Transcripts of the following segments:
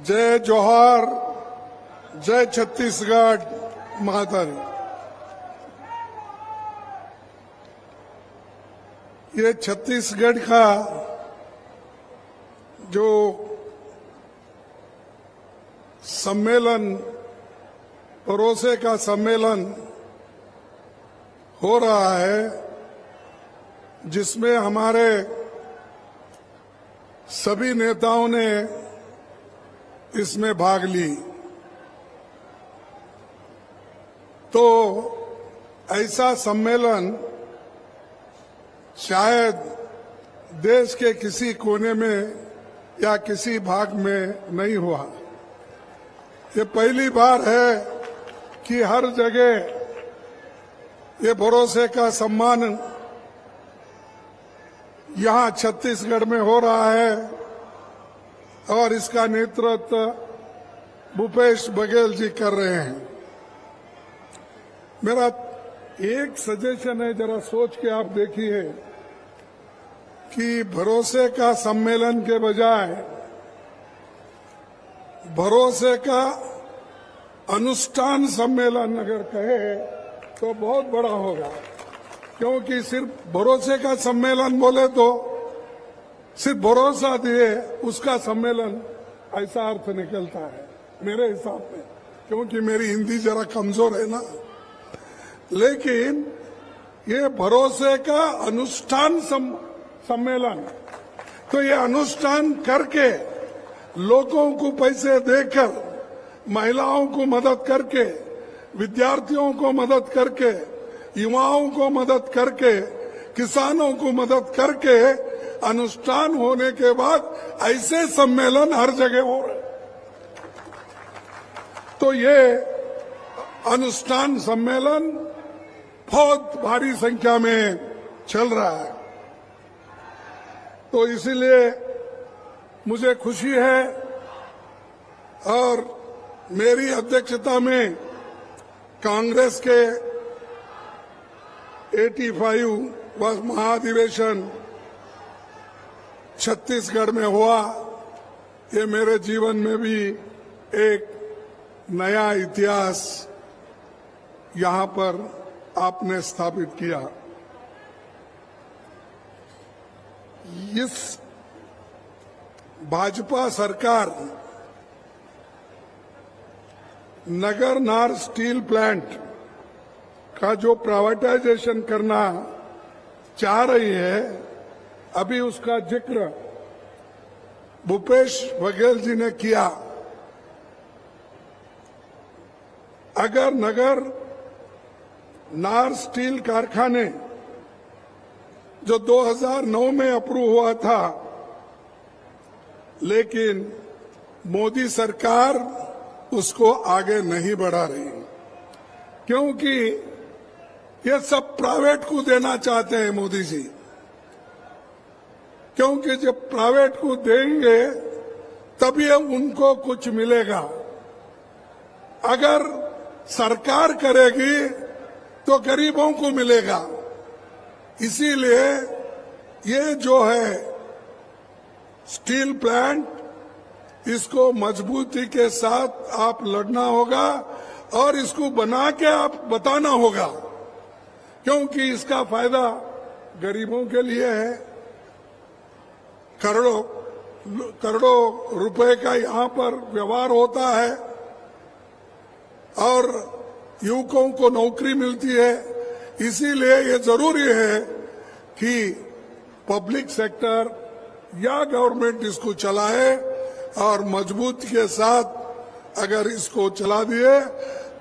जय जोहार, जय छत्तीसगढ़ मातरम। ये छत्तीसगढ़ का जो सम्मेलन, भरोसे का सम्मेलन हो रहा है, जिसमें हमारे सभी नेताओं ने इसमें भाग ली, तो ऐसा सम्मेलन शायद देश के किसी कोने में या किसी भाग में नहीं हुआ। ये पहली बार है कि हर जगह ये भरोसे का सम्मान यहाँ छत्तीसगढ़ में हो रहा है और इसका नेतृत्व भूपेश बघेल जी कर रहे हैं। मेरा एक सजेशन है, जरा सोच के आप देखिए कि भरोसे का सम्मेलन के बजाय भरोसे का अनुष्ठान सम्मेलन अगर कहे तो बहुत बड़ा होगा, क्योंकि सिर्फ भरोसे का सम्मेलन बोले तो सिर्फ भरोसा दिए उसका सम्मेलन, ऐसा अर्थ निकलता है मेरे हिसाब में, क्योंकि मेरी हिंदी जरा कमजोर है ना। लेकिन ये भरोसे का अनुष्ठान सम्मेलन, तो ये अनुष्ठान करके लोगों को पैसे देकर, महिलाओं को मदद करके, विद्यार्थियों को मदद करके, युवाओं को मदद करके, किसानों को मदद करके अनुष्ठान होने के बाद ऐसे सम्मेलन हर जगह हो रहे। तो ये अनुष्ठान सम्मेलन बहुत भारी संख्या में चल रहा है, तो इसीलिए मुझे खुशी है और मेरी अध्यक्षता में कांग्रेस के 85वां महाधिवेशन छत्तीसगढ़ में हुआ। ये मेरे जीवन में भी एक नया इतिहास यहाँ पर आपने स्थापित किया। इस भाजपा सरकार नगर नार स्टील प्लांट का जो प्राइवेटाइजेशन करना चाह रही है, अभी उसका जिक्र भूपेश बघेल जी ने किया। अगर नगर नार स्टील कारखाने जो 2009 में अप्रूव हुआ था, लेकिन मोदी सरकार उसको आगे नहीं बढ़ा रही, क्योंकि ये सब प्राइवेट को देना चाहते हैं मोदी जी। क्योंकि जब प्राइवेट को देंगे तभी उनको कुछ मिलेगा, अगर सरकार करेगी तो गरीबों को मिलेगा। इसीलिए ये जो है स्टील प्लांट, इसको मजबूती के साथ आप लड़ना होगा और इसको बना के आप बताना होगा, क्योंकि इसका फायदा गरीबों के लिए है। करोड़ों रुपए का यहाँ पर व्यवहार होता है और युवकों को नौकरी मिलती है। इसीलिए ये जरूरी है कि पब्लिक सेक्टर या गवर्नमेंट इसको चलाए और मजबूती के साथ अगर इसको चला दिए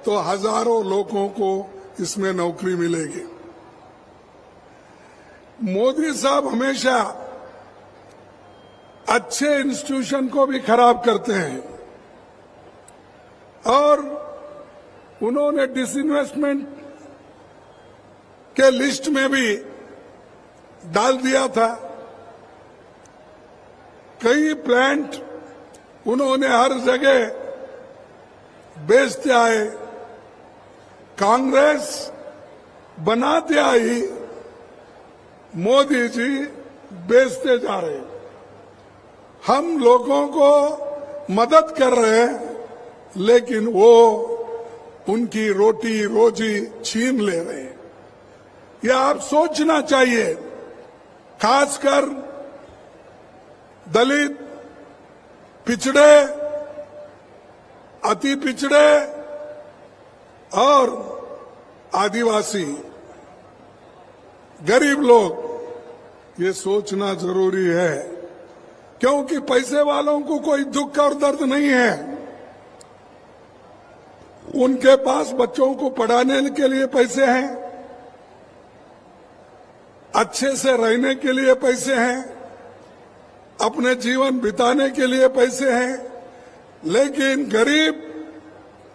तो हजारों लोगों को इसमें नौकरी मिलेगी। मोदी साहब हमेशा अच्छे इंस्टीट्यूशन को भी खराब करते हैं और उन्होंने डिसइन्वेस्टमेंट के लिस्ट में भी डाल दिया था। कई प्लांट उन्होंने हर जगह बेचते आए, कांग्रेस बनाते आई, मोदी जी बेचते जा रहे। हम लोगों को मदद कर रहे हैं, लेकिन वो उनकी रोटी रोजी छीन ले रहे हैं। यह आप सोचना चाहिए, खासकर दलित, पिछड़े, अति पिछड़े और आदिवासी, गरीब लोग, ये सोचना जरूरी है, क्योंकि पैसे वालों को कोई दुख और दर्द नहीं है। उनके पास बच्चों को पढ़ाने के लिए पैसे हैं, अच्छे से रहने के लिए पैसे हैं, अपने जीवन बिताने के लिए पैसे हैं, लेकिन गरीब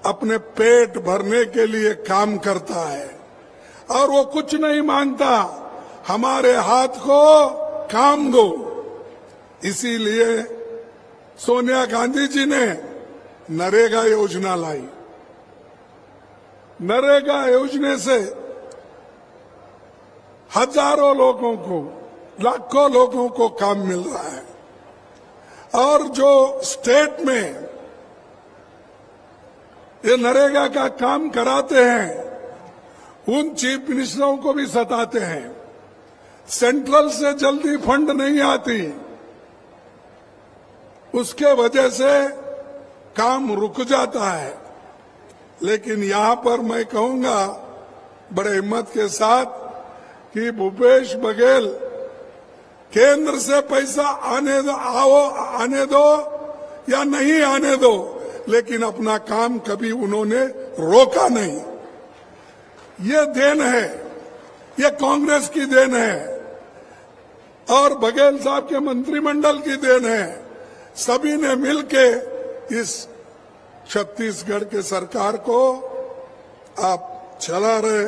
अपने पेट भरने के लिए काम करता है और वो कुछ नहीं मांगता, हमारे हाथ को काम दो। इसीलिए सोनिया गांधी जी ने नरेगा योजना लाई। नरेगा योजना से हजारों लोगों को, लाखों लोगों को काम मिल रहा है। और जो स्टेट में ये नरेगा का काम कराते हैं, उन चीफ मिनिस्टरों को भी सताते हैं। सेंट्रल से जल्दी फंड नहीं आती, उसके वजह से काम रुक जाता है। लेकिन यहां पर मैं कहूंगा बड़े हिम्मत के साथ कि भूपेश बघेल, केंद्र से पैसा आने दो या नहीं आने दो, लेकिन अपना काम कभी उन्होंने रोका नहीं। ये देन है, ये कांग्रेस की देन है और बघेल साहब के मंत्रिमंडल की देन है। सभी ने मिलके इस छत्तीसगढ़ के सरकार को आप चला रहे,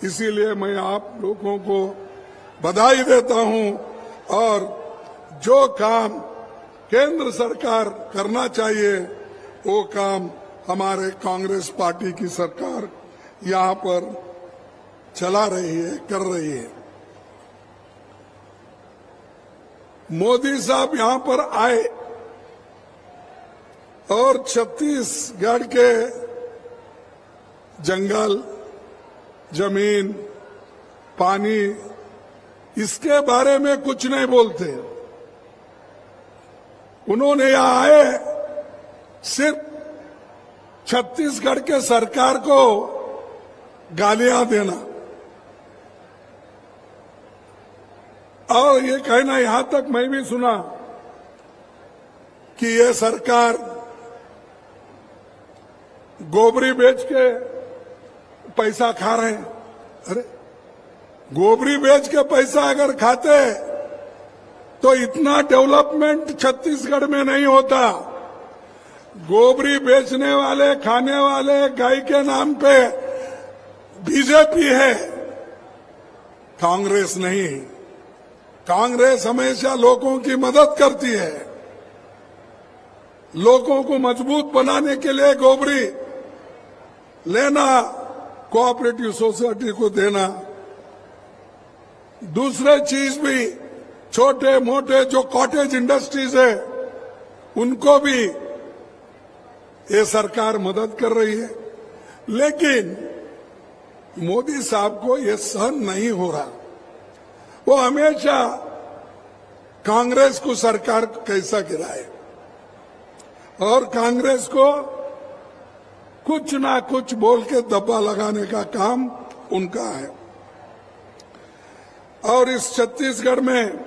इसीलिए मैं आप लोगों को बधाई देता हूं। और जो काम केंद्र सरकार करना चाहिए, वो काम हमारे कांग्रेस पार्टी की सरकार यहां पर चला रही है, कर रही है। मोदी साहब यहां पर आए और छत्तीसगढ़ के जंगल, जमीन, पानी, इसके बारे में कुछ नहीं बोलते। उन्होंने यहां आए सिर्फ छत्तीसगढ़ के सरकार को गालियां देना और ये कहना, यहां तक मैं भी सुना कि ये सरकार गोबरी बेच के पैसा खा रहे हैं। अरे, गोबरी बेच के पैसा अगर खाते तो इतना डेवलपमेंट छत्तीसगढ़ में नहीं होता। गोबरी बेचने वाले, खाने वाले गाय के नाम पे बीजेपी है, कांग्रेस नहीं। कांग्रेस हमेशा लोगों की मदद करती है, लोगों को मजबूत बनाने के लिए गोबरी लेना, कोऑपरेटिव सोसाइटी को देना, दूसरे चीज भी, छोटे मोटे जो कॉटेज इंडस्ट्रीज है उनको भी ये सरकार मदद कर रही है। लेकिन मोदी साहब को ये सहन नहीं हो रहा। वो हमेशा कांग्रेस को सरकार कैसा गिराए और कांग्रेस को कुछ ना कुछ बोल के दबा लगाने का काम उनका है। और इस छत्तीसगढ़ में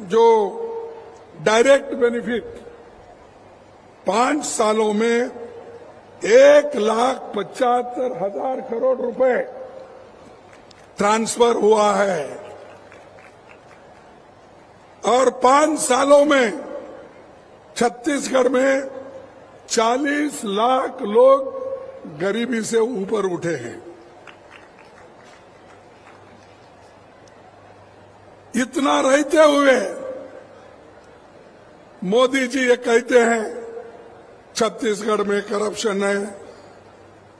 जो डायरेक्ट बेनिफिट 5 सालों में 1,75,000 करोड़ रुपए ट्रांसफर हुआ है और 5 सालों में छत्तीसगढ़ में 40 लाख लोग गरीबी से ऊपर उठे हैं। इतना रहते हुए मोदी जी ये कहते हैं छत्तीसगढ़ में करप्शन है।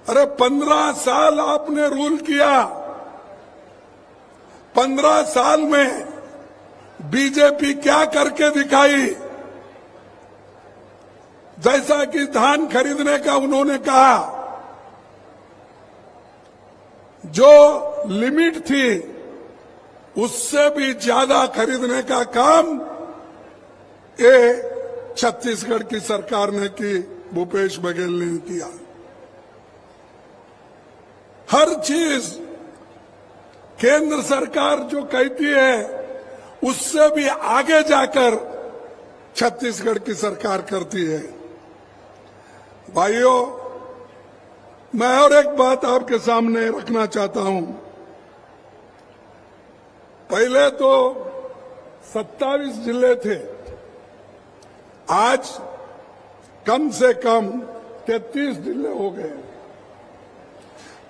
अरे 15 साल आपने रूल किया, 15 साल में बीजेपी क्या करके दिखाई? जैसा कि धान खरीदने का उन्होंने कहा, जो लिमिट थी उससे भी ज्यादा खरीदने का काम ये छत्तीसगढ़ की सरकार ने की, भूपेश बघेल ने किया। हर चीज केंद्र सरकार जो कहती है उससे भी आगे जाकर छत्तीसगढ़ की सरकार करती है। भाइयों, मैं और एक बात आपके सामने रखना चाहता हूं। पहले तो 27 जिले थे, आज कम से कम 33 जिले हो गए।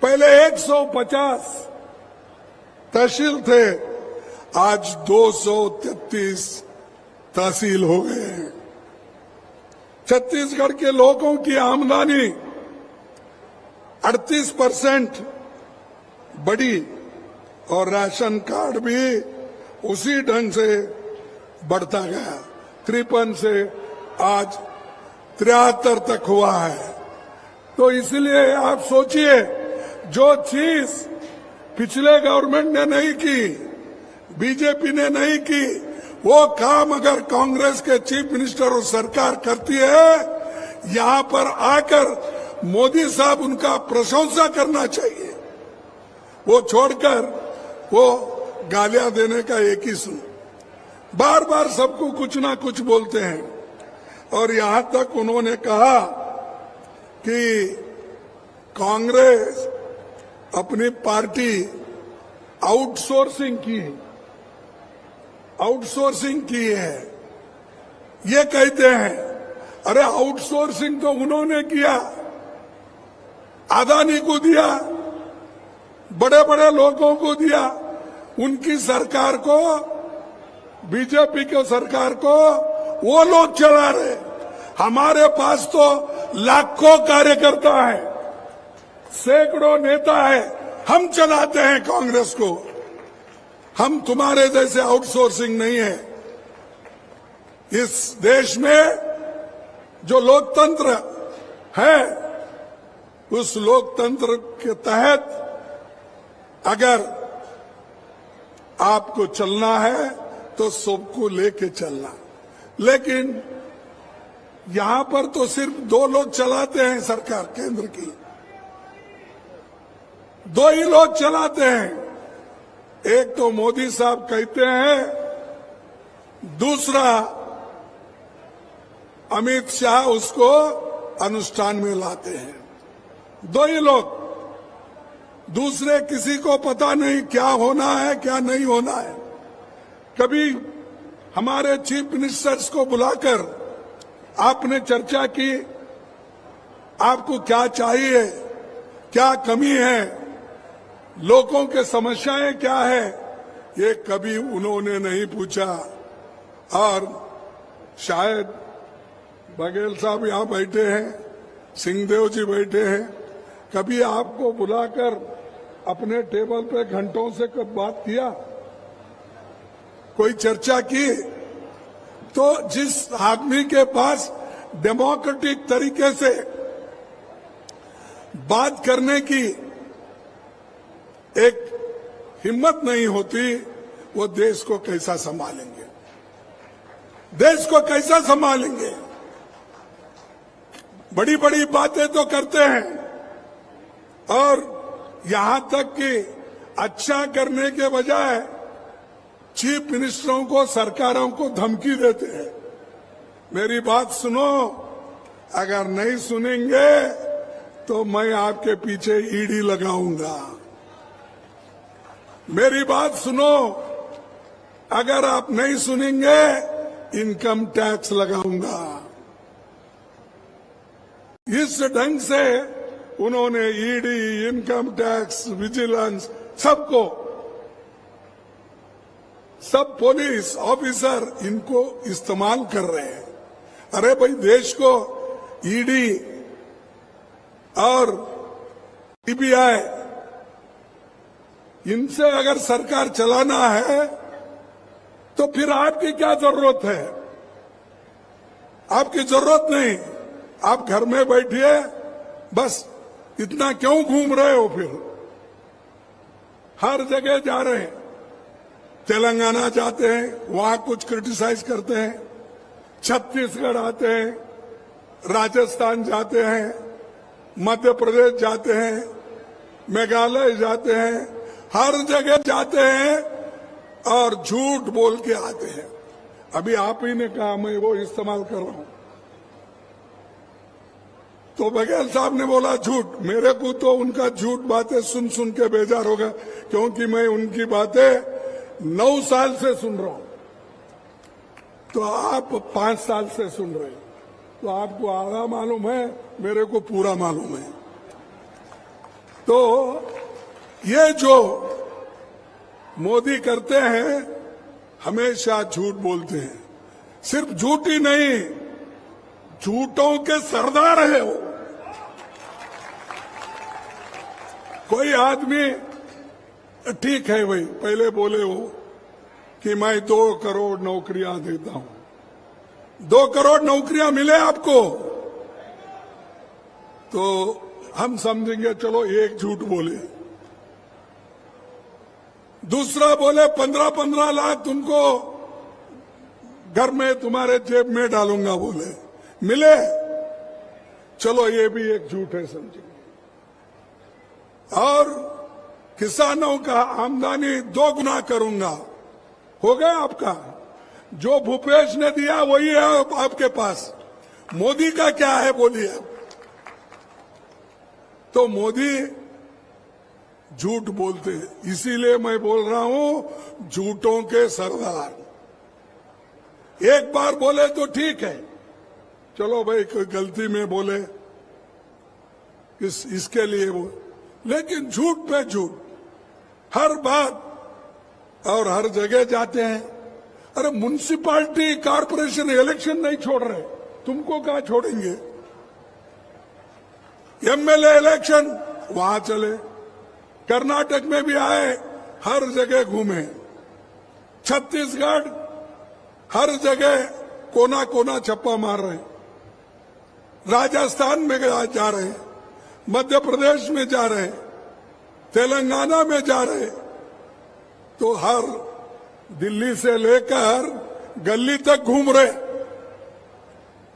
पहले 150 तहसील थे, आज 233 तहसील हो गए हैं। छत्तीसगढ़ के लोगों की आमदनी 38% बढ़ी और राशन कार्ड भी उसी ढंग से बढ़ता गया। 53 से आज 73 तक हुआ है। तो इसलिए आप सोचिए, जो चीज पिछले गवर्नमेंट ने नहीं की, बीजेपी ने नहीं की, वो काम अगर कांग्रेस के चीफ मिनिस्टर और सरकार करती है, यहां पर आकर मोदी साहब उनका प्रशंसा करना चाहिए। वो छोड़कर वो गालियां देने का एक ही सुन, बार बार सबको कुछ ना कुछ बोलते हैं। और यहां तक उन्होंने कहा कि कांग्रेस अपनी पार्टी आउटसोर्सिंग की है। ये कहते हैं, अरे आउटसोर्सिंग तो उन्होंने किया, अदानी को दिया, बड़े बड़े लोगों को दिया, उनकी सरकार को, बीजेपी की सरकार को वो लोग चला रहे। हमारे पास तो लाखों कार्यकर्ता है, सैकड़ों नेता है, हम चलाते हैं कांग्रेस को। हम तुम्हारे जैसे आउटसोर्सिंग नहीं है। इस देश में जो लोकतंत्र है, उस लोकतंत्र के तहत अगर आपको चलना है तो सबको लेके चलना। लेकिन यहां पर तो सिर्फ 2 लोग चलाते हैं सरकार, केंद्र की 2 ही लोग चलाते हैं। एक तो मोदी साहब कहते हैं, दूसरा अमित शाह उसको अनुष्ठान में लाते हैं। 2 ही लोग, दूसरे किसी को पता नहीं क्या होना है क्या नहीं होना है। कभी हमारे चीफ मिनिस्टर्स को बुलाकर आपने चर्चा की, आपको क्या चाहिए, क्या कमी है, लोगों के समस्याएं क्या है, ये कभी उन्होंने नहीं पूछा। और शायद बघेल साहब यहां बैठे हैं, सिंहदेव जी बैठे हैं, कभी आपको बुलाकर अपने टेबल पे घंटों से कब बात किया, कोई चर्चा की? तो जिस आदमी के पास डेमोक्रेटिक तरीके से बात करने की एक हिम्मत नहीं होती, वो देश को कैसा संभालेंगे? देश को कैसा संभालेंगे? बड़ी बड़ी बातें तो करते हैं और यहां तक कि अच्छा करने के बजाय चीफ मिनिस्टरों को, सरकारों को धमकी देते हैं। मेरी बात सुनो, अगर नहीं सुनेंगे तो मैं आपके पीछे ईडी लगाऊंगा। मेरी बात सुनो, अगर आप नहीं सुनेंगे इनकम टैक्स लगाऊंगा। इस ढंग से उन्होंने ईडी, इनकम टैक्स, विजिलेंस, सबको, सब पुलिस ऑफिसर इनको इस्तेमाल कर रहे हैं। अरे भाई, देश को ईडी और सीबीआई, इनसे अगर सरकार चलाना है तो फिर आपकी क्या जरूरत है? आपकी जरूरत नहीं। आप घर में बैठिए, बस इतना क्यों घूम रहे हो? फिर हर जगह जा रहे हैं, तेलंगाना जाते हैं, वहां कुछ क्रिटिसाइज करते हैं, छत्तीसगढ़ आते हैं, राजस्थान जाते हैं, मध्य प्रदेश जाते हैं, मेघालय जाते हैं, हर जगह जाते हैं और झूठ बोल के आते हैं। अभी आप ही ने कहा, मैं वो इस्तेमाल कर रहा हूं। तो बघेल साहब ने बोला झूठ। मेरे को तो उनका झूठ बातें सुन सुन के बेजार हो गया, क्योंकि मैं उनकी बातें 9 साल से सुन रहा हूं, तो आप 5 साल से सुन रहे हैं, तो आपको आधा मालूम है, मेरे को पूरा मालूम है। तो ये जो मोदी करते हैं, हमेशा झूठ बोलते हैं। सिर्फ झूठ ही नहीं, झूठों के सरदार है वो। कोई आदमी, ठीक है भाई, पहले बोले वो कि मैं 2 करोड़ नौकरियां देता हूं। 2 करोड़ नौकरियां मिले आपको तो हम समझेंगे चलो एक झूठ बोले। दूसरा बोले 15-15 लाख तुमको घर में तुम्हारे जेब में डालूंगा, बोले मिले, चलो ये भी एक झूठ है समझेंगे। और किसानों का आमदनी 2 गुना करूंगा, हो गया आपका। जो भूपेश ने दिया वही है आपके पास, मोदी का क्या है बोलिए। तो मोदी झूठ बोलते हैं, इसीलिए मैं बोल रहा हूं झूठों के सरदार। एक बार बोले तो ठीक है, चलो भाई कोई गलती में बोले, इसके लिए वो, लेकिन झूठ पे झूठ, हर बात और हर जगह जाते हैं। अरे म्युनिसिपैलिटी कारपोरेशन इलेक्शन नहीं छोड़ रहे, तुमको कहां छोड़ेंगे? एमएलए इलेक्शन वहां चले, कर्नाटक में भी आए, हर जगह घूमे, छत्तीसगढ़ हर जगह कोना कोना छप्पा मार रहे, राजस्थान में जा रहे, मध्य प्रदेश में जा रहे, तेलंगाना में जा रहे, तो हर दिल्ली से लेकर गली तक घूम रहे,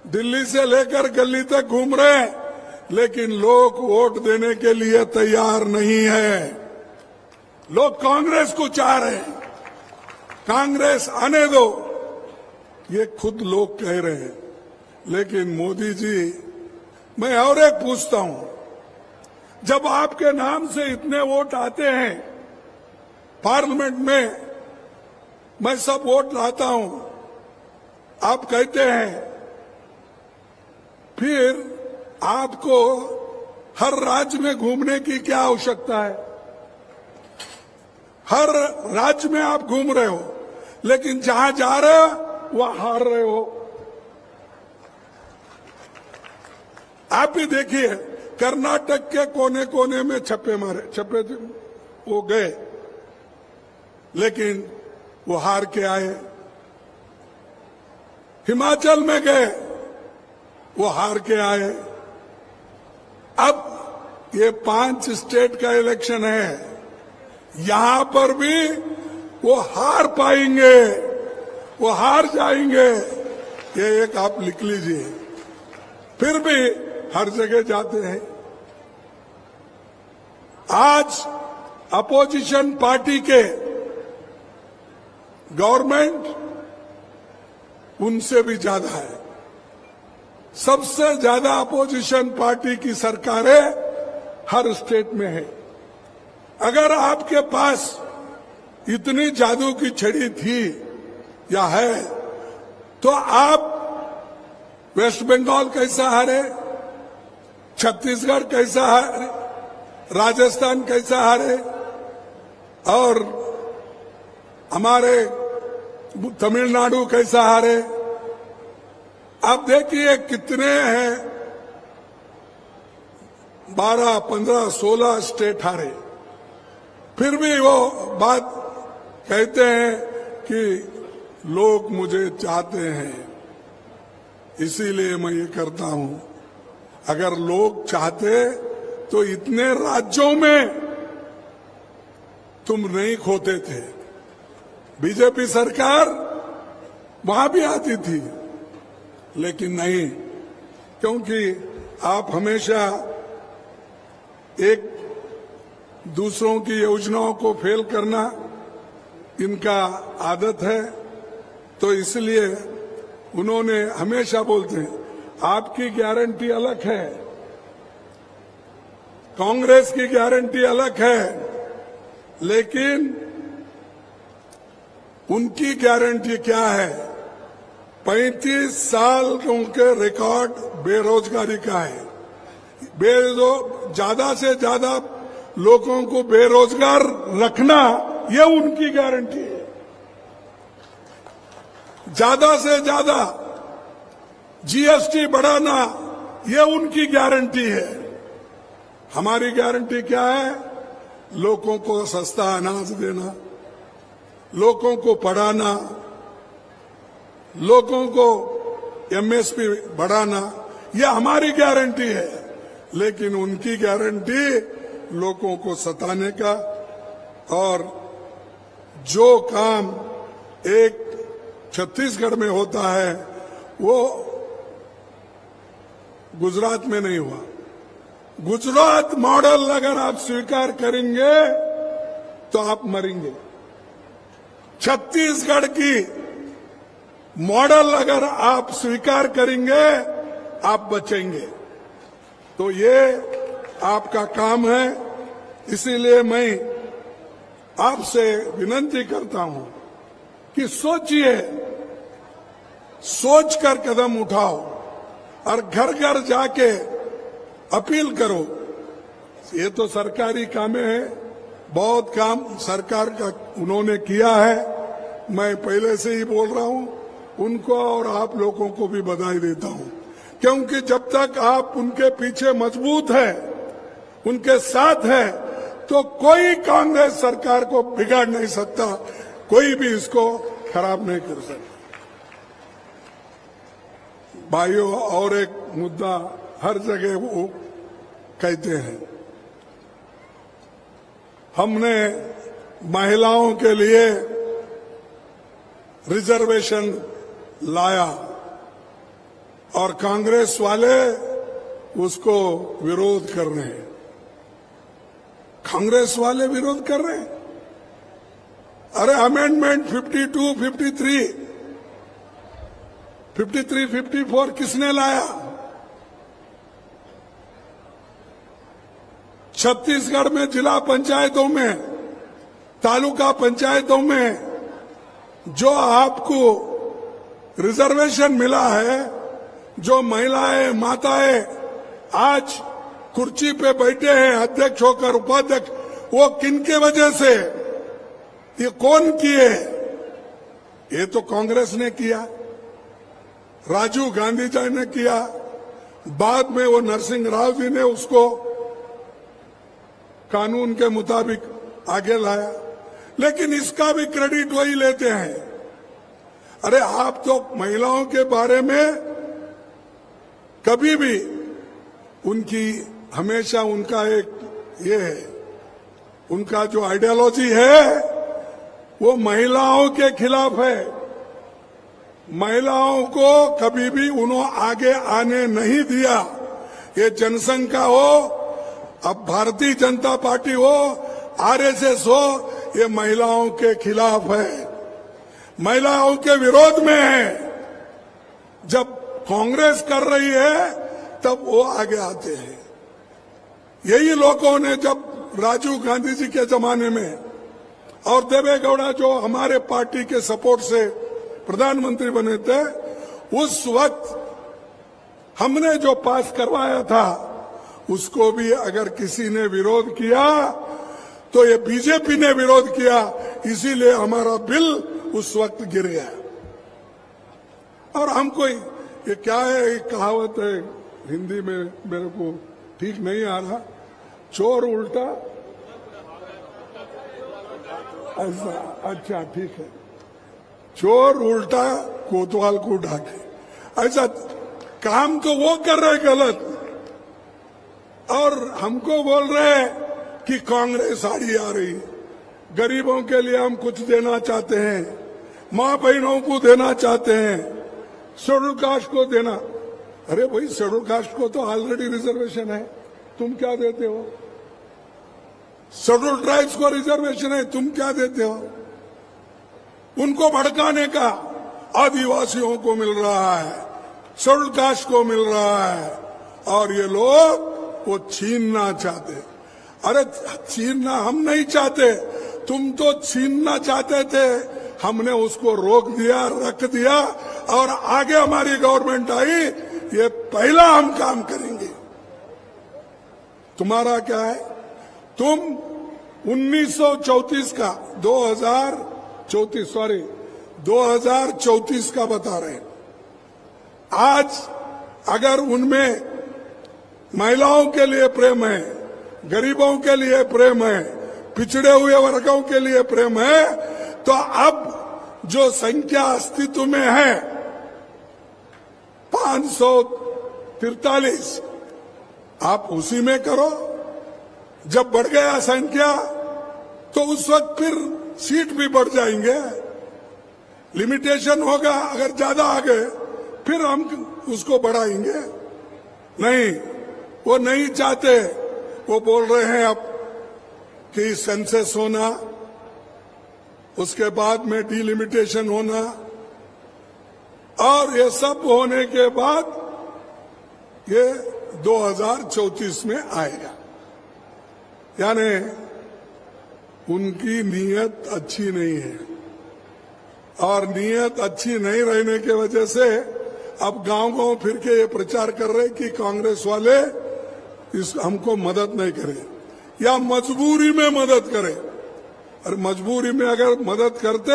दिल्ली से लेकर गली तक घूम रहे, लेकिन लोग वोट देने के लिए तैयार नहीं है। लोग कांग्रेस को चाह रहे हैं, कांग्रेस आने दो, ये खुद लोग कह रहे हैं। लेकिन मोदी जी, मैं और एक पूछता हूं, जब आपके नाम से इतने वोट आते हैं पार्लियामेंट में, मैं सब वोट लाता हूं, आप कहते हैं, फिर आपको हर राज्य में घूमने की क्या आवश्यकता है? हर राज्य में आप घूम रहे हो, लेकिन जहां जा रहे हो वहां हार रहे हो। आप ही देखिए, कर्नाटक के कोने कोने में छप्पे मारे, छप्पे वो गए, लेकिन वो हार के आए। हिमाचल में गए, वो हार के आए। अब ये 5 स्टेट का इलेक्शन है, यहां पर भी वो हार पाएंगे, वो हार जाएंगे, ये एक आप लिख लीजिए। फिर भी हर जगह जाते हैं। आज अपोजिशन पार्टी के गवर्नमेंट उनसे भी ज्यादा है, सबसे ज्यादा अपोजिशन पार्टी की सरकारें हर स्टेट में है। अगर आपके पास इतनी जादू की छड़ी थी या है, तो आप वेस्ट बंगाल कैसा हारे, छत्तीसगढ़ कैसा हारे, राजस्थान कैसा हारे, और हमारे तमिलनाडु कैसा हारे। आप देखिए कितने हैं, 12, 15, 16 स्टेट हारे, फिर भी वो बात कहते हैं कि लोग मुझे चाहते हैं, इसीलिए मैं ये करता हूं। अगर लोग चाहते तो इतने राज्यों में तुम नहीं खोते थे। बीजेपी सरकार वहां भी आती थी, लेकिन नहीं, क्योंकि आप हमेशा एक दूसरों की योजनाओं को फेल करना इनका आदत है। तो इसलिए उन्होंने हमेशा बोलते हैं आपकी गारंटी अलग है, कांग्रेस की गारंटी अलग है, लेकिन उनकी गारंटी क्या है? 35 साल उनके रिकॉर्ड बेरोजगारी का है। ज्यादा से ज्यादा लोगों को बेरोजगार रखना ये उनकी गारंटी है। ज्यादा से ज्यादा जीएसटी बढ़ाना ये उनकी गारंटी है। हमारी गारंटी क्या है? लोगों को सस्ता अनाज देना, लोगों को पढ़ाना, लोगों को एमएसपी बढ़ाना, यह हमारी गारंटी है। लेकिन उनकी गारंटी लोगों को सताने का, और जो काम एक छत्तीसगढ़ में होता है वो गुजरात में नहीं हुआ। गुजरात मॉडल अगर आप स्वीकार करेंगे तो आप मरेंगे। छत्तीसगढ़ की मॉडल अगर आप स्वीकार करेंगे आप बचेंगे। तो ये आपका काम है। इसीलिए मैं आपसे विनती करता हूं कि सोचिए, सोचकर कदम उठाओ और घर घर जाके अपील करो। ये तो सरकारी कामें हैं, बहुत काम सरकार का उन्होंने किया है। मैं पहले से ही बोल रहा हूं, उनको और आप लोगों को भी बधाई देता हूं, क्योंकि जब तक आप उनके पीछे मजबूत है, उनके साथ है, तो कोई कांग्रेस सरकार को बिगाड़ नहीं सकता, कोई भी इसको खराब नहीं कर सकता। भाइयों, और एक मुद्दा हर जगह वो कहते हैं, हमने महिलाओं के लिए रिजर्वेशन लाया और कांग्रेस वाले उसको विरोध कर रहे हैं। कांग्रेस वाले विरोध कर रहे हैं। अरे अमेंडमेंट 52, 53, 54 किसने लाया? छत्तीसगढ़ में जिला पंचायतों में, तालुका पंचायतों में जो आपको रिजर्वेशन मिला है, जो महिलाएं, माताएं आज कुर्सी पे बैठे हैं अध्यक्ष होकर, उपाध्यक्ष, वो किनके वजह से? ये कौन किए? ये तो कांग्रेस ने किया, राजीव गांधी जी ने किया, बाद में वो नरसिंह राव जी ने उसको कानून के मुताबिक आगे लाया, लेकिन इसका भी क्रेडिट वही लेते हैं। अरे आप तो महिलाओं के बारे में कभी भी उनकी, हमेशा उनका एक ये है, उनका जो आइडियोलॉजी है वो महिलाओं के खिलाफ है। महिलाओं को कभी भी उन्होंने आगे आने नहीं दिया। ये जनसंघ का हो, अब भारतीय जनता पार्टी हो, आरएसएस हो, ये महिलाओं के खिलाफ है, महिलाओं के विरोध में है। जब कांग्रेस कर रही है तब वो आगे आते हैं। यही लोगों ने जब राजीव गांधी जी के जमाने में और देवेगौड़ा जो हमारे पार्टी के सपोर्ट से प्रधानमंत्री बने थे, उस वक्त हमने जो पास करवाया था उसको भी अगर किसी ने विरोध किया तो ये बीजेपी ने विरोध किया, इसीलिए हमारा बिल उस वक्त गिर गया। और हमको ये क्या है, एक कहावत है हिंदी में, मेरे को ठीक नहीं आ रहा, चोर उल्टा, ऐसा, अच्छा ठीक है, चोर उल्टा कोतवाल को ढाके। ऐसा काम तो वो कर रहे गलत, और हमको बोल रहे हैं कि कांग्रेस आड़ी आ रही। गरीबों के लिए हम कुछ देना चाहते हैं, माँ बहनों को देना चाहते हैं, शेड्यूल कास्ट को देना। अरे भाई, शेड्यूल कास्ट को तो ऑलरेडी रिजर्वेशन है, तुम क्या देते हो? शेड्यूल ट्राइब्स को रिजर्वेशन है, तुम क्या देते हो? उनको भड़काने का आदिवासियों को मिल रहा है, शेड्यूल कास्ट को मिल रहा है, और ये लोग वो छीनना चाहते। अरे छीनना हम नहीं चाहते, तुम तो छीनना चाहते थे, हमने उसको रोक दिया, रख दिया, और आगे हमारी गवर्नमेंट आई, ये पहला हम काम करेंगे। तुम्हारा क्या है? तुम 1934 का 2034 का बता रहे हैं। आज अगर उनमें महिलाओं के लिए प्रेम है, गरीबों के लिए प्रेम है, पिछड़े हुए वर्गों के लिए प्रेम है, तो अब जो संख्या अस्तित्व में है 543, आप उसी में करो। जब बढ़ गया संख्या तो उस वक्त फिर सीट भी बढ़ जाएंगे, लिमिटेशन होगा। अगर ज्यादा आ गए फिर हम उसको बढ़ाएंगे। नहीं, वो नहीं चाहते। वो बोल रहे हैं अब कि सेंसस होना, उसके बाद में डिलिमिटेशन होना, और ये सब होने के बाद ये 2034 में आएगा। यानी उनकी नीयत अच्छी नहीं है, और नीयत अच्छी नहीं रहने के वजह से अब गांव-गांव फिर के ये प्रचार कर रहे कि कांग्रेस वाले हमको मदद नहीं करें या मजबूरी में मदद करें। और मजबूरी में अगर मदद करते,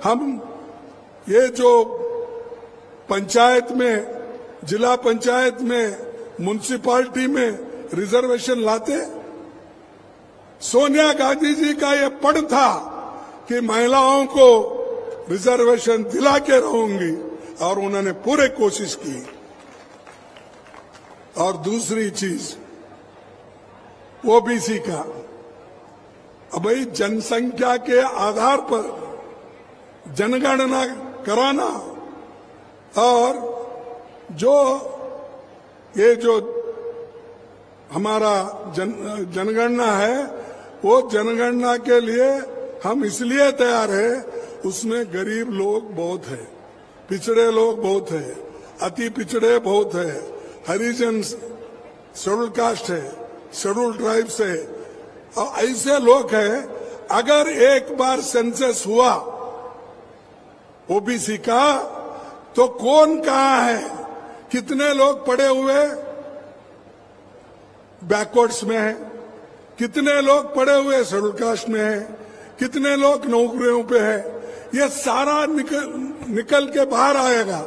हम ये जो पंचायत में, जिला पंचायत में, म्युनिसिपालिटी में रिजर्वेशन लाते। सोनिया गांधी जी का ये पण था कि महिलाओं को रिजर्वेशन दिला के रहूंगी, और उन्होंने पूरे कोशिश की। और दूसरी चीज ओबीसी का, अब भाई जनसंख्या के आधार पर जनगणना कराना, और ये जो हमारा जनगणना है, वो जनगणना के लिए हम इसलिए तैयार है, उसमें गरीब लोग बहुत है, पिछड़े लोग बहुत है, अति पिछड़े बहुत है, हरिजन, शेड्यूल कास्ट है, शेड्यूल ट्राइब्स है, और ऐसे लोग हैं। अगर एक बार सेंसस हुआ ओबीसी का, तो कौन कहाँ है, कितने लोग पड़े हुए बैकवर्ड्स में है, कितने लोग पड़े हुए शेड्यूल कास्ट में है, कितने लोग नौकरियों पे है, ये सारा निकल के बाहर आएगा।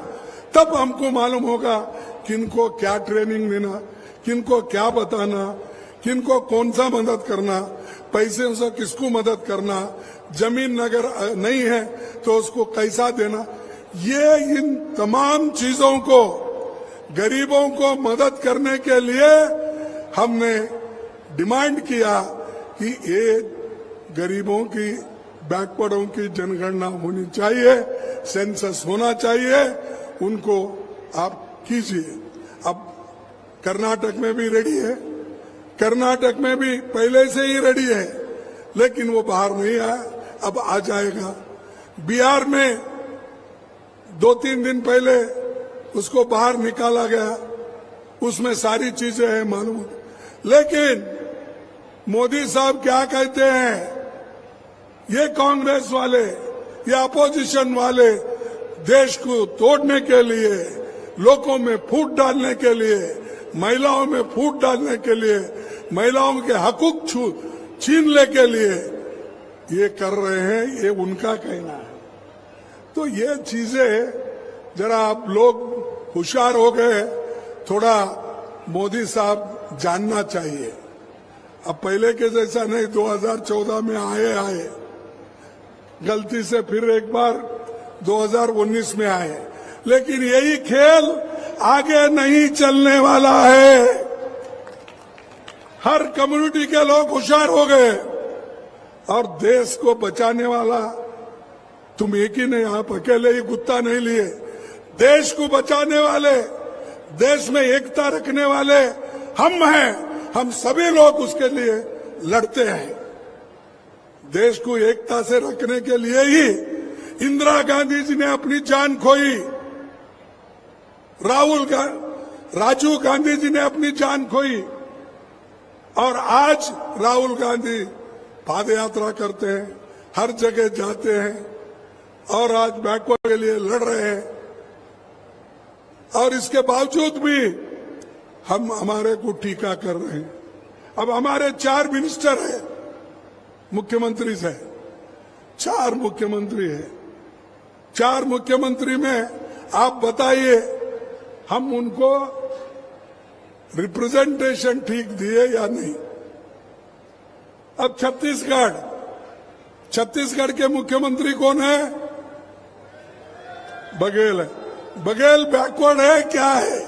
तब हमको मालूम होगा किनको क्या ट्रेनिंग देना, किनको क्या बताना, किनको कौन सा मदद करना, पैसे से किसको मदद करना, जमीन अगर नहीं है तो उसको कैसा देना। ये इन तमाम चीजों को, गरीबों को मदद करने के लिए हमने डिमांड किया कि ये गरीबों की, बैकवर्डों की जनगणना होनी चाहिए, सेंसस होना चाहिए, उनको आप कीजिए। अब कर्नाटक में भी रेडी है, कर्नाटक में भी पहले से ही रेडी है, लेकिन वो बाहर नहीं आया, अब आ जाएगा। बिहार में 2-3 दिन पहले उसको बाहर निकाला गया, उसमें सारी चीजें हैं मालूम। लेकिन मोदी साहब क्या कहते हैं, ये कांग्रेस वाले, ये अपोजिशन वाले देश को तोड़ने के लिए, लोगों में फूट डालने के लिए, महिलाओं में फूट डालने के लिए, महिलाओं के हकूक छीनने के लिए ये कर रहे हैं, ये उनका कहना है। तो ये चीजें जरा आप लोग होशियार हो गए, थोड़ा मोदी साहब जानना चाहिए। अब पहले के जैसा नहीं, 2014 में आए, गलती से फिर एक बार 2019 में आए, लेकिन यही खेल आगे नहीं चलने वाला है। हर कम्युनिटी के लोग होशियार हो गए और देश को बचाने वाला तुम एक ही नहीं, आप अकेले ही गुत्ता नहीं लिए। देश को बचाने वाले, देश में एकता रखने वाले हम हैं। हम सभी लोग उसके लिए लड़ते हैं। देश को एकता से रखने के लिए ही इंदिरा गांधी जी ने अपनी जान खोई, राजीव गांधी जी ने अपनी जान खोई, और आज राहुल गांधी पाद यात्रा करते हैं, हर जगह जाते हैं और आज बैकवर्ड के लिए लड़ रहे हैं। और इसके बावजूद भी हम हमारे को टीका कर रहे हैं। अब हमारे 4 मिनिस्टर हैं, मुख्यमंत्री से 4 मुख्यमंत्री है। 4 मुख्यमंत्री में आप बताइए हम उनको रिप्रेजेंटेशन ठीक दिए या नहीं। अब छत्तीसगढ़ के मुख्यमंत्री कौन है? बघेल है। बघेल बैकवर्ड है क्या है?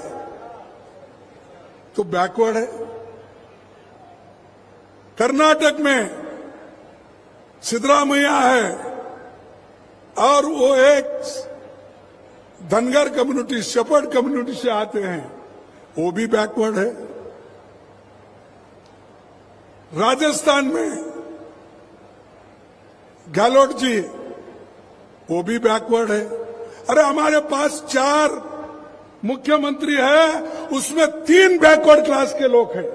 तो बैकवर्ड है। कर्नाटक में सिद्धरामैया है और वो एक धनगर कम्युनिटी, शेपर्ड कम्युनिटी से आते हैं, वो भी बैकवर्ड है। राजस्थान में गहलोत जी, वो भी बैकवर्ड है। अरे हमारे पास 4 मुख्यमंत्री है, उसमें 3 बैकवर्ड क्लास के लोग हैं।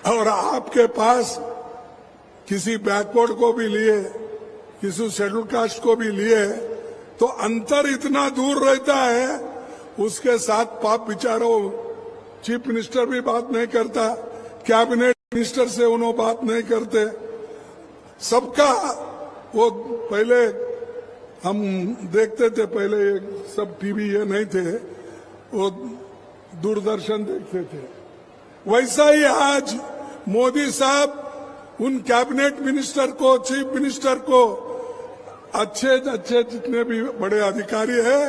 और आपके पास किसी बैकवर्ड को भी लिए, किसी शेड्यूल कास्ट को भी लिए, तो अंतर इतना दूर रहता है। उसके साथ पाप विचारो, चीफ मिनिस्टर भी बात नहीं करता, कैबिनेट मिनिस्टर से उन्होंने बात नहीं करते। सबका वो पहले हम देखते थे, पहले सब टीवी ये नहीं थे, वो दूरदर्शन देखते थे। वैसा ही आज मोदी साहब उन कैबिनेट मिनिस्टर को, चीफ मिनिस्टर को, अच्छे जितने भी बड़े अधिकारी हैं,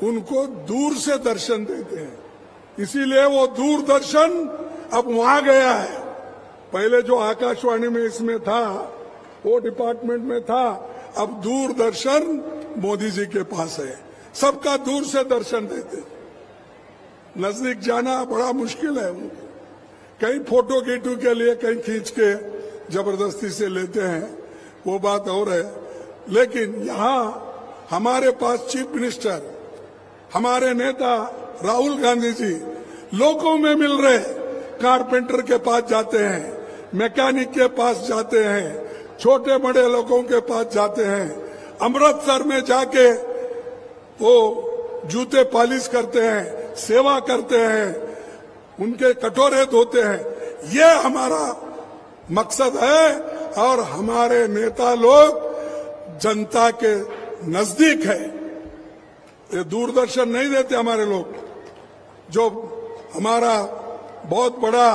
उनको दूर से दर्शन देते हैं। इसीलिए वो दूरदर्शन अब वहां गया है। पहले जो आकाशवाणी में इसमें था, वो डिपार्टमेंट में था, अब दूरदर्शन मोदी जी के पास है। सबका दूर से दर्शन देते, नजदीक जाना बड़ा मुश्किल है उनको। कहीं फोटो कीटू के लिए कहीं खींच के जबरदस्ती से लेते हैं, वो बात और है। लेकिन यहाँ हमारे पास चीफ मिनिस्टर, हमारे नेता राहुल गांधी जी लोगों में मिल रहे, कारपेंटर के पास जाते हैं, मैकेनिक के पास जाते हैं, छोटे बड़े लोगों के पास जाते हैं, अमृतसर में जाके वो जूते पॉलिश करते हैं, सेवा करते हैं, उनके कटोरे धोते हैं। ये हमारा मकसद है। और हमारे नेता लोग जनता के नजदीक है। ये दूरदर्शन नहीं देते हमारे लोग। जो हमारा बहुत बड़ा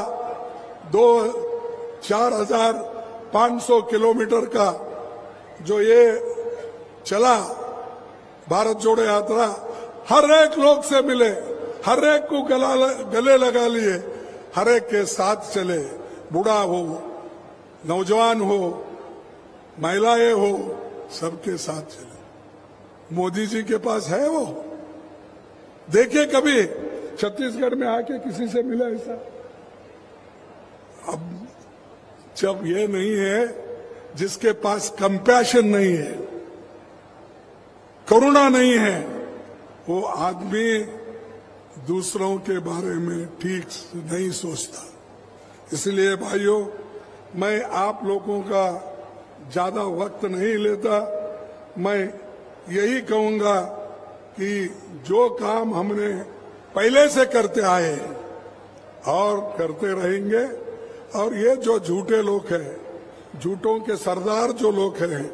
4,500 किलोमीटर का जो ये चला भारत जोड़ो यात्रा, हर एक लोग से मिले, हर एक को गले लगा लिए, हर एक के साथ चले, बूढ़ा हो, नौजवान हो, महिलाएं हो, सबके साथ चले। मोदी जी के पास है वो? देखिए कभी छत्तीसगढ़ में आके किसी से मिला ऐसा? अब जब ये नहीं है, जिसके पास कंपैशन नहीं है, करुणा नहीं है, वो आदमी दूसरों के बारे में ठीक नहीं सोचता। इसलिए भाइयों, मैं आप लोगों का ज्यादा वक्त नहीं लेता। मैं यही कहूंगा कि जो काम हमने पहले से करते आए और करते रहेंगे, और ये जो झूठे लोग हैं, झूठों के सरदार जो लोग हैं,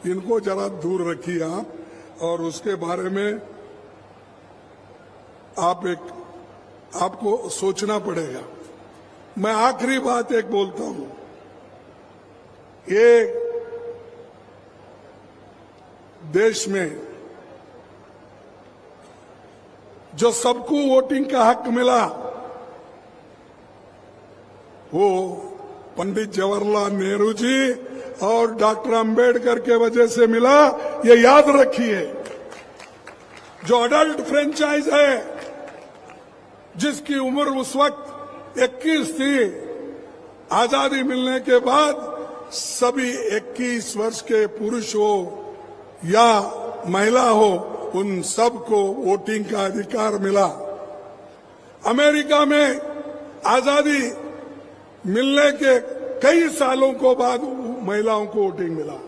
इनको जरा दूर रखिए आप, और उसके बारे में आपको सोचना पड़ेगा। मैं आखिरी बात एक बोलता हूं, ये देश में जो सबको वोटिंग का हक मिला, वो पंडित जवाहरलाल नेहरू जी और डॉक्टर अंबेडकर के वजह से मिला, ये याद रखिए। जो अडल्ट फ्रेंचाइज है, जिसकी उम्र उस वक्त 21 थी, आजादी मिलने के बाद सभी 21 वर्ष के पुरुष हो या महिला हो, उन सबको वोटिंग का अधिकार मिला। अमेरिका में आजादी मिलने के कई सालों को बाद महिलाओं को वोटिंग मिला,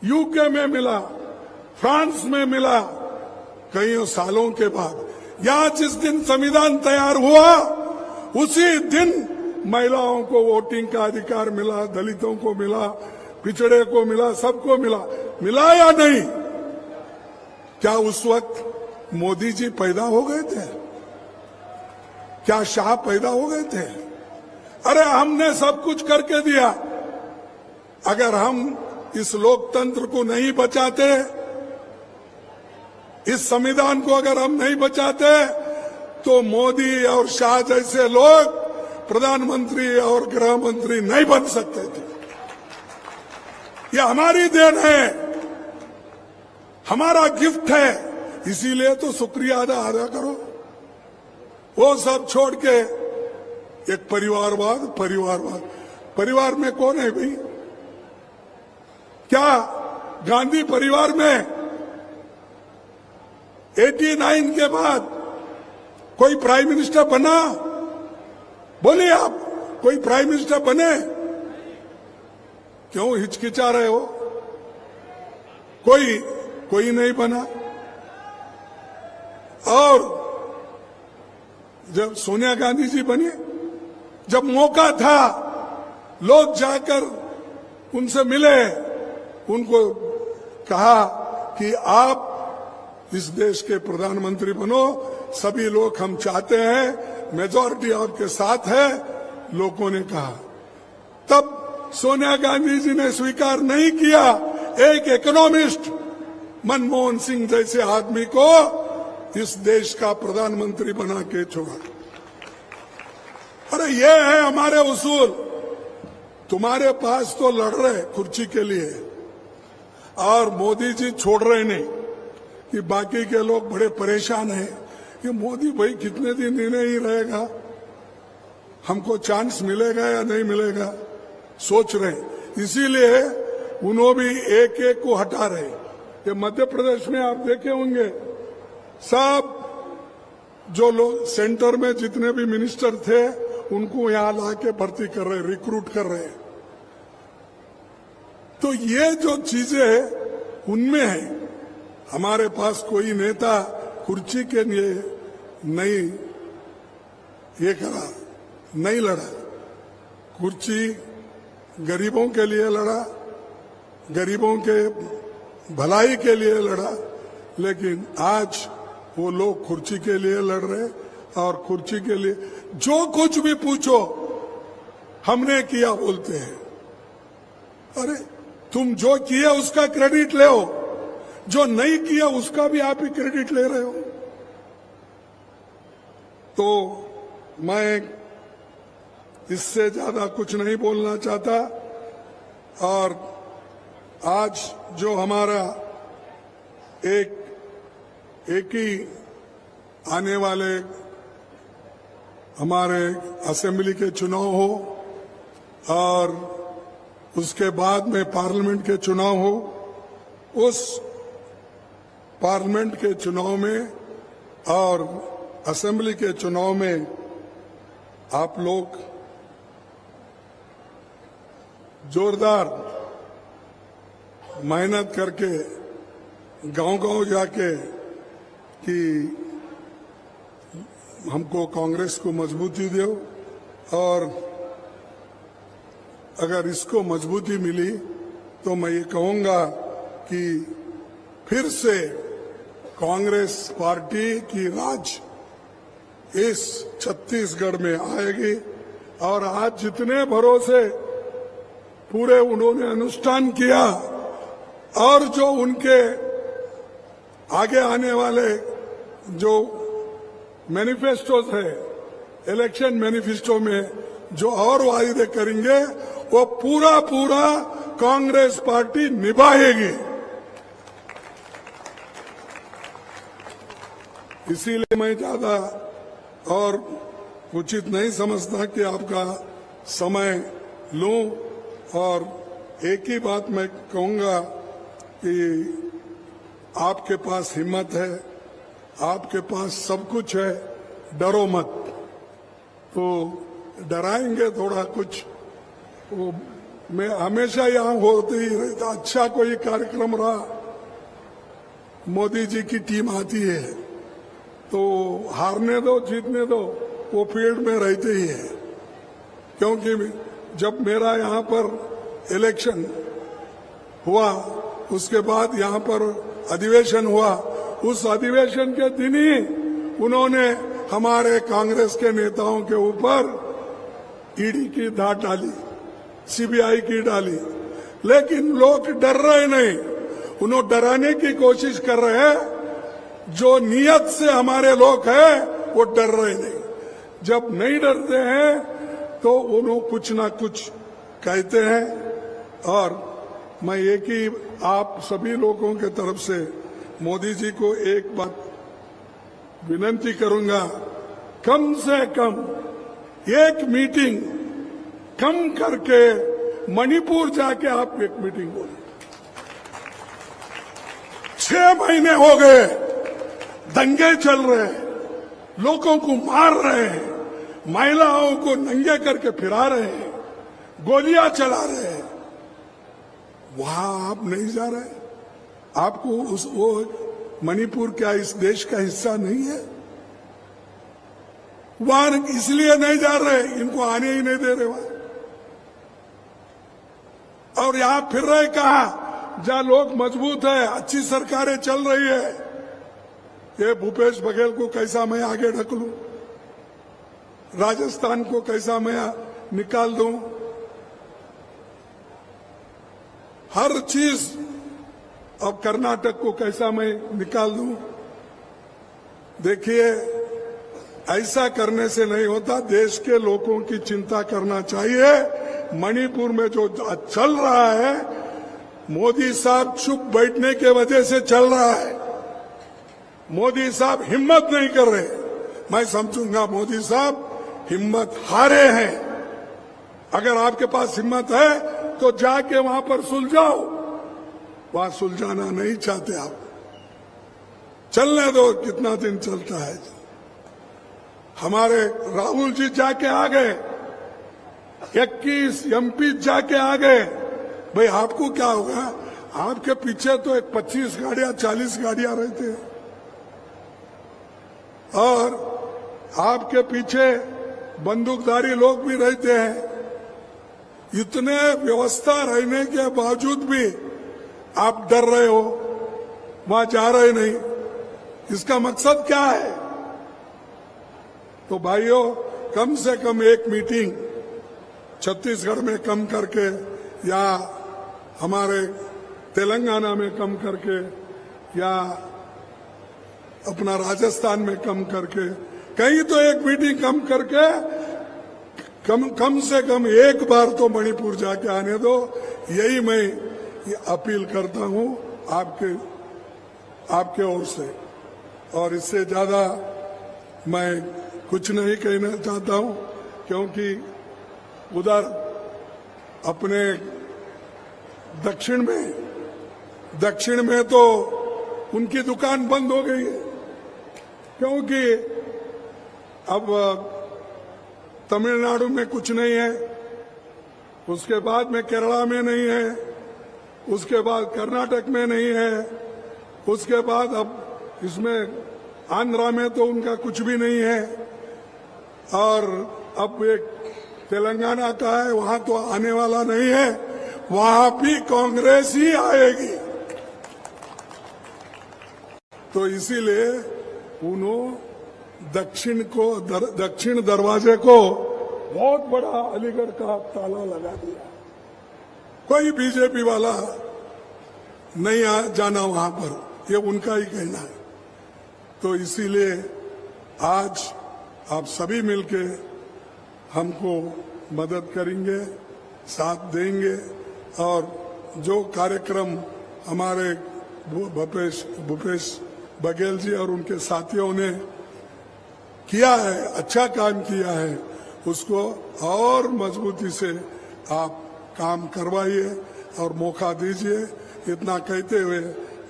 यूके में मिला, फ्रांस में मिला, कई सालों के बाद। यहां जिस दिन संविधान तैयार हुआ, उसी दिन महिलाओं को वोटिंग का अधिकार मिला, दलितों को मिला, पिछड़े को मिला, सबको मिला। मिला या नहीं? क्या उस वक्त मोदी जी पैदा हो गए थे? क्या शाह पैदा हो गए थे? अरे हमने सब कुछ करके दिया। अगर हम इस लोकतंत्र को नहीं बचाते, इस संविधान को अगर हम नहीं बचाते, तो मोदी और शाह जैसे लोग प्रधानमंत्री और गृह मंत्री नहीं बन सकते थे। यह हमारी देन है, हमारा गिफ्ट है। इसीलिए तो शुक्रिया अदा करो। वो सब छोड़ के एक परिवारवाद परिवार में कौन है भाई? क्या गांधी परिवार में 89 के बाद कोई प्राइम मिनिस्टर बना? बोलिए आप, कोई प्राइम मिनिस्टर बने? क्यों हिचकिचा रहे हो? कोई नहीं बना। और जब सोनिया गांधी जी बनी, जब मौका था, लोग जाकर उनसे मिले, उनको कहा कि आप इस देश के प्रधानमंत्री बनो, सभी लोग हम चाहते हैं, मेजॉरिटी आपके साथ है, लोगों ने कहा। तब सोनिया गांधी जी ने स्वीकार नहीं किया। एक इकोनॉमिस्ट मनमोहन सिंह जैसे आदमी को इस देश का प्रधानमंत्री बना के छोड़ा। अरे ये है हमारे उसूल। तुम्हारे पास तो लड़ रहे कुर्सी के लिए, और मोदी जी छोड़ रहे नहीं कि बाकी के लोग बड़े परेशान हैं कि मोदी भाई कितने दिन ही नहीं रहेगा, हमको चांस मिलेगा या नहीं मिलेगा, सोच रहे। इसीलिए उन्होंने भी एक एक को हटा रहे। ये मध्य प्रदेश में आप देखे होंगे, सब जो लोग सेंटर में जितने भी मिनिस्टर थे, उनको यहां लाके भर्ती कर रहे, रिक्रूट कर रहे। तो ये जो चीजें है उनमें है। हमारे पास कोई नेता कुर्सी के लिए नहीं ये करा, नहीं लड़ा। कुर्सी गरीबों के लिए लड़ा, गरीबों के भलाई के लिए लड़ा। लेकिन आज वो लोग कुर्सी के लिए लड़ रहे, और कुर्सी के लिए जो कुछ भी पूछो हमने किया बोलते हैं। अरे तुम जो किया उसका क्रेडिट ले, जो नहीं किया उसका भी आप ही क्रेडिट ले रहे हो। तो मैं इससे ज्यादा कुछ नहीं बोलना चाहता। और आज जो हमारा एक ही आने वाले हमारे असेंबली के चुनाव हो, और उसके बाद में पार्लियामेंट के चुनाव हो, उस पार्लियामेंट के चुनाव में और असेंबली के चुनाव में आप लोग जोरदार मेहनत करके गांव-गांव जाके कि हमको कांग्रेस को मजबूती दो, और अगर इसको मजबूती मिली तो मैं ये कहूंगा कि फिर से कांग्रेस पार्टी की राज इस छत्तीसगढ़ में आएगी। और आज जितने भरोसे पूरे उन्होंने अनुष्ठान किया, और जो उनके आगे आने वाले जो मैनिफेस्टोज है, इलेक्शन मैनिफेस्टो में जो और वायदे करेंगे वो पूरा पूरा कांग्रेस पार्टी निभाएगी। इसीलिए मैं ज्यादा और उचित नहीं समझता कि आपका समय लूं, और एक ही बात मैं कहूंगा कि आपके पास हिम्मत है, आपके पास सब कुछ है, डरो मत। तो डराएंगे थोड़ा कुछ, वो मैं हमेशा यहाँ होते ही रहता। अच्छा कोई कार्यक्रम रहा, मोदी जी की टीम आती है तो हारने दो जीतने दो, वो फील्ड में रहते ही है। क्योंकि जब मेरा यहाँ पर इलेक्शन हुआ, उसके बाद यहाँ पर अधिवेशन हुआ, उस अधिवेशन के दिन ही उन्होंने हमारे कांग्रेस के नेताओं के ऊपर ईडी की धात डाली, सीबीआई की डाली, लेकिन लोग डर रहे नहीं। उन्हें डराने की कोशिश कर रहे हैं। जो नियत से हमारे लोग हैं वो डर रहे नहीं। जब नहीं डरते हैं तो उन्हें कुछ ना कुछ कहते हैं। और मैं एक ही आप सभी लोगों के तरफ से मोदी जी को एक बात विनती करूंगा, कम से कम एक मीटिंग कम करके मणिपुर जाके आप एक मीटिंग बोले। 6 महीने हो गए, दंगे चल रहे हैं, लोगों को मार रहे हैं, महिलाओं को नंगे करके फिरा रहे हैं, गोलियां चला रहे हैं। वहां आप नहीं जा रहे? आपको वो मणिपुर क्या इस देश का हिस्सा नहीं है? वहां इसलिए नहीं जा रहे, इनको आने ही नहीं दे रहे वहां। और यहां फिर रहे कहा जहां लोग मजबूत है, अच्छी सरकारें चल रही है। ये भूपेश बघेल को कैसा मैं आगे ढकलूं, राजस्थान को कैसा मैं निकाल दूं, हर चीज। अब कर्नाटक को कैसा मैं निकाल दूं। देखिए, ऐसा करने से नहीं होता। देश के लोगों की चिंता करना चाहिए। मणिपुर में जो चल रहा है, मोदी साहब चुप बैठने के वजह से चल रहा है। मोदी साहब हिम्मत नहीं कर रहे। मैं समझूंगा मोदी साहब हिम्मत हारे हैं। अगर आपके पास हिम्मत है तो जाके वहां पर सुलझाओ। वहां सुलझाना नहीं चाहते आप, चलने दो, कितना दिन चलता है। हमारे राहुल जी जाके आ गए, 21 एमपी जाके आ गए। भाई आपको क्या होगा? आपके पीछे तो एक 25 गाड़ियां 40 गाड़ियां रहते हैं, और आपके पीछे बंदूकधारी लोग भी रहते हैं। इतने व्यवस्था रहने के बावजूद भी आप डर रहे हो, वहां जा रहे नहीं। इसका मकसद क्या है? तो भाइयों, कम से कम एक मीटिंग छत्तीसगढ़ में कम करके, या हमारे तेलंगाना में कम करके, या अपना राजस्थान में कम करके, कहीं तो एक मीटिंग कम करके कम से कम एक बार तो मणिपुर जाके आने दो। यही मैं अपील करता हूं आपके ओर से। और इससे ज्यादा मैं कुछ नहीं कहना चाहता हूं, क्योंकि उधर अपने दक्षिण में तो उनकी दुकान बंद हो गई है, क्योंकि अब तमिलनाडु में कुछ नहीं है, उसके बाद में केरला में नहीं है, उसके बाद कर्नाटक में नहीं है, उसके बाद अब इसमें आंध्रा में तो उनका कुछ भी नहीं है, और अब एक तेलंगाना का है, वहां तो आने वाला नहीं है। वहां भी कांग्रेस ही आएगी। तो इसीलिए उन्होंने दक्षिण दरवाजे को बहुत बड़ा अलीगढ़ का ताला लगा दिया। कोई बीजेपी वाला नहीं जाना वहां पर, ये उनका ही कहना है। तो इसीलिए आज आप सभी मिलके हमको मदद करेंगे, साथ देंगे और जो कार्यक्रम हमारे भूपेश बघेल जी और उनके साथियों ने किया है, अच्छा काम किया है, उसको और मजबूती से आप काम करवाइए और मौका दीजिए। इतना कहते हुए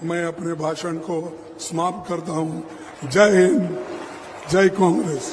मैं अपने भाषण को समाप्त करता हूं। जय हिंद, जय कांग्रेस।